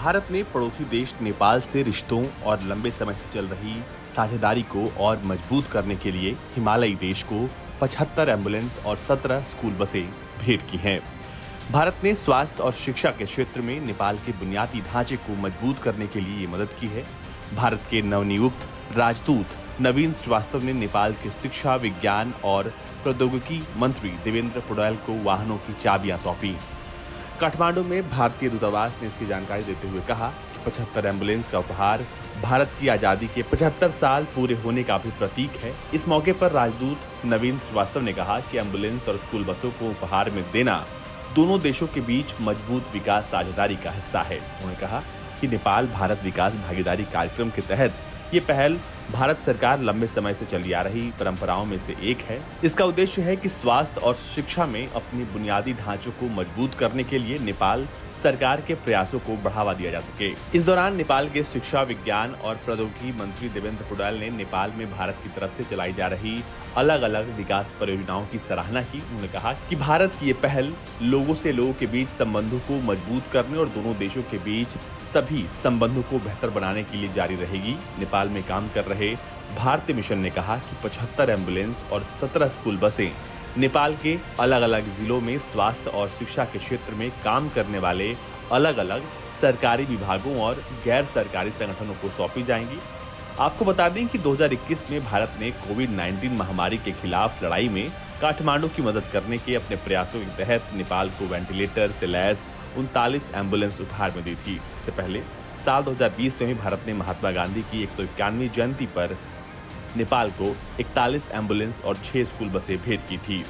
भारत ने पड़ोसी देश नेपाल से रिश्तों और लंबे समय से चल रही साझेदारी को और मजबूत करने के लिए हिमालयी देश को 75 एम्बुलेंस और 17 स्कूल बसें भेंट की हैं। भारत ने स्वास्थ्य और शिक्षा के क्षेत्र में नेपाल के बुनियादी ढांचे को मजबूत करने के लिए ये मदद की है। भारत के नवनियुक्त राजदूत नवीन श्रीवास्तव ने नेपाल के शिक्षा, विज्ञान और प्रौद्योगिकी मंत्री देवेंद्र पौडेल को वाहनों की चाबियां सौंपी। काठमांडू में भारतीय दूतावास ने इसकी जानकारी देते हुए कहा कि 75 एम्बुलेंस का उपहार भारत की आजादी के 75 साल पूरे होने का भी प्रतीक है। इस मौके पर राजदूत नवीन श्रीवास्तव ने कहा कि एम्बुलेंस और स्कूल बसों को उपहार में देना दोनों देशों के बीच मजबूत विकास साझेदारी का हिस्सा है। उन्होंने कहा कि नेपाल भारत विकास भागीदारी कार्यक्रम के तहत ये पहल भारत सरकार लंबे समय से चली आ रही परंपराओं में से एक है। इसका उद्देश्य है कि स्वास्थ्य और शिक्षा में अपनी बुनियादी ढांचों को मजबूत करने के लिए नेपाल सरकार के प्रयासों को बढ़ावा दिया जा सके। इस दौरान नेपाल के शिक्षा, विज्ञान और प्रौद्योगिकी मंत्री देवेंद्र पौडेल ने नेपाल में भारत की तरफ से चलाई जा रही अलग अलग विकास परियोजनाओं की सराहना की। उन्होंने कहा कि भारत की ये पहल लोगों से लोगों के बीच संबंधों को मजबूत करने और दोनों देशों के बीच सभी संबंधों को बेहतर बनाने के लिए जारी रहेगी। नेपाल में काम कर रहे भारतीय मिशन ने कहा कि 75 एम्बुलेंस और 17 स्कूल बसें नेपाल के अलग अलग जिलों में स्वास्थ्य और शिक्षा के क्षेत्र में काम करने वाले अलग अलग सरकारी विभागों और गैर सरकारी संगठनों को सौंपी जाएंगी। आपको बता दें कि 2021 में भारत ने कोविड-19 महामारी के खिलाफ लड़ाई में काठमांडू की मदद करने के अपने प्रयासों के तहत नेपाल को वेंटिलेटर से लैस 39 एम्बुलेंस उपहार में दी थी। इससे पहले साल 2020 में भी भारत ने महात्मा गांधी की 151वीं जयंती पर नेपाल को 41 एम्बुलेंस और 6 स्कूल बसें भेंट की थी।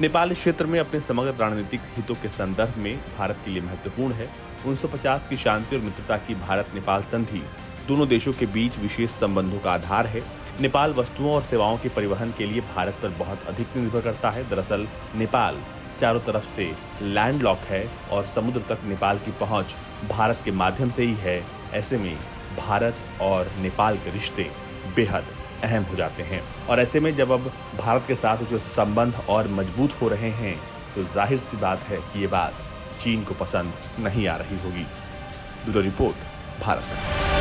नेपाल इस क्षेत्र में अपने समग्र रणनीतिक हितों के संदर्भ में भारत के लिए महत्वपूर्ण है। 1950 की शांति और मित्रता की भारत नेपाल संधि दोनों देशों के बीच विशेष संबंधों का आधार है। नेपाल वस्तुओं और सेवाओं के परिवहन के लिए भारत पर बहुत अधिक निर्भर करता है। दरअसल नेपाल चारों तरफ से लैंडलॉक है और समुद्र तक नेपाल की पहुंच भारत के माध्यम से ही है। ऐसे में भारत और नेपाल के रिश्ते बेहद अहम हो जाते हैं और ऐसे में जब अब भारत के साथ जो संबंध और मजबूत हो रहे हैं तो जाहिर सी बात है कि ये बात चीन को पसंद नहीं आ रही होगी। Bureau report, Bharat.